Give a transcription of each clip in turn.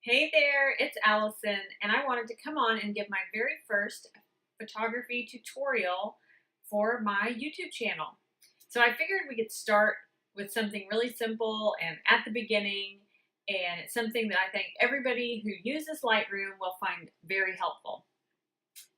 Hey there, it's Allison, and I wanted to come on and give my very first photography tutorial for my YouTube channel. So I figured we could start with something really simple and at the beginning, and it's something that I think everybody who uses Lightroom will find very helpful.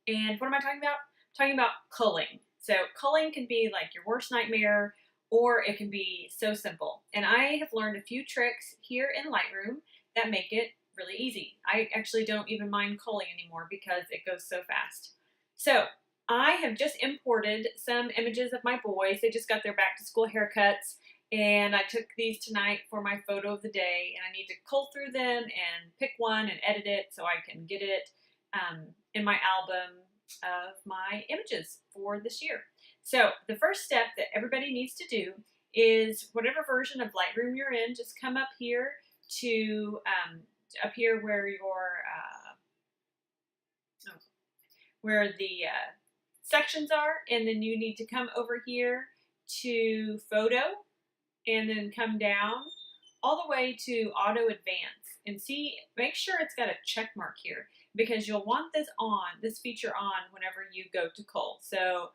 And what am I talking about? I'm talking about culling. So culling can be like your worst nightmare, or it can be so simple. And I have learned a few tricks here in Lightroom that make it really easy. I actually don't even mind culling anymore because it goes so fast. So I have just imported some images of my boys. They just got their back to school haircuts, and I took these tonight for my photo of the day, and I need to cull through them and pick one and edit it so I can get it in my album of my images for this year. So the first step that everybody needs to do is whatever version of Lightroom you're in, just come up here to up here where your where the sections are, and then you need to come over here to photo, and then come down all the way to auto advance, and see, make sure it's got a check mark here because you'll want this feature on whenever you go to cull. So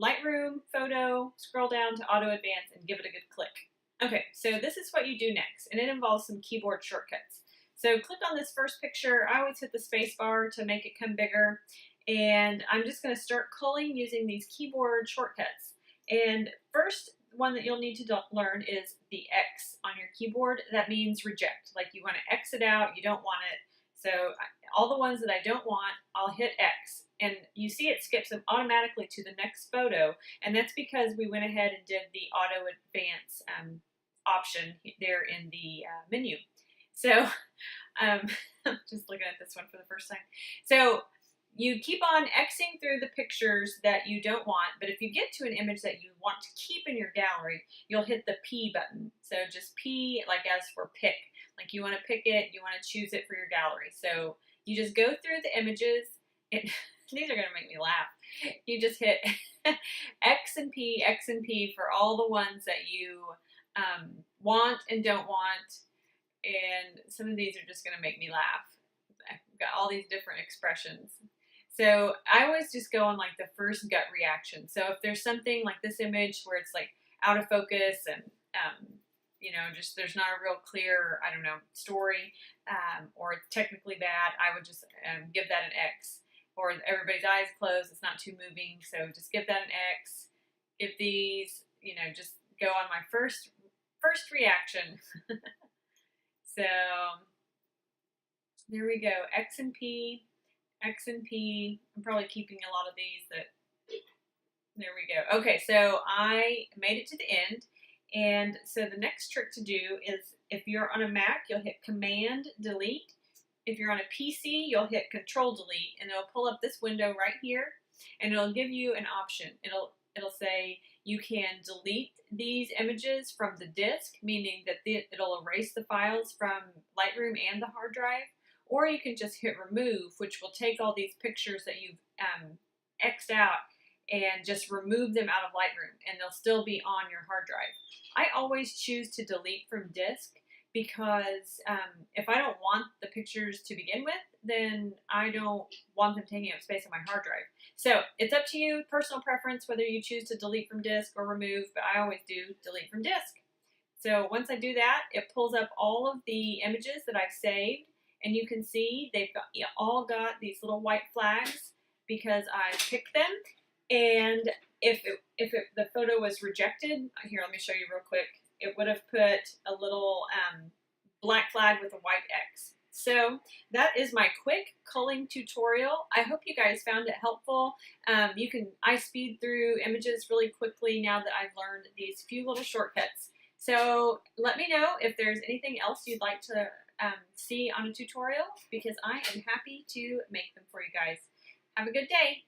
Lightroom, photo, scroll down to auto advance and give it a good click. Okay, so this is what you do next, and it involves some keyboard shortcuts. So click on this first picture. I always hit the space bar to make it come bigger, and I'm just going to start culling using these keyboard shortcuts. And first one that you'll need to learn is the X on your keyboard. That means reject, like you want to X it out, you don't want it. So all the ones that I don't want, I'll hit X, and you see it skips them automatically to the next photo, and that's because we went ahead and did the auto advance option there in the menu. So I'm just looking at this one for the first time. So you keep on Xing through the pictures that you don't want, but if you get to an image that you want to keep in your gallery, you'll hit the P button. So just P, like as for pick. Like you want to pick it, you want to choose it for your gallery. So you just go through the images. These are going to make me laugh. You just hit X and P for all the ones that you want and don't want. And some of these are just going to make me laugh. I've got all these different expressions. So I always just go on like the first gut reaction. So if there's something like this image where it's like out of focus and just there's not a real clear, I don't know, story, or it's technically bad, I would just give that an X. Or everybody's eyes closed, it's not too moving, so just give that an X. Give these, just go on my first reaction. So there we go, X and P, X and P. I'm probably keeping a lot of these there we go. Okay, so I made it to the end. And so the next trick to do is if you're on a Mac, you'll hit Command Delete. If you're on a PC, you'll hit Control Delete, and it'll pull up this window right here, and it'll give you an option. It'll say you can delete these images from the disk, meaning that it'll erase the files from Lightroom and the hard drive, or you can just hit Remove, which will take all these pictures that you've X'd out and just remove them out of Lightroom, and they'll still be on your hard drive. I always choose to delete from disk because if I don't want the pictures to begin with, then I don't want them taking up space on my hard drive. So it's up to you, personal preference, whether you choose to delete from disk or remove, but I always do delete from disk. So once I do that, it pulls up all of the images that I've saved, and you can see they've all got these little white flags because I picked them. And if the photo was rejected, here, let me show you real quick, it would have put a little black flag with a white X. So that is my quick culling tutorial. I hope you guys found it helpful. I speed through images really quickly now that I've learned these few little shortcuts. So let me know if there's anything else you'd like to see on a tutorial, because I am happy to make them for you guys. Have a good day.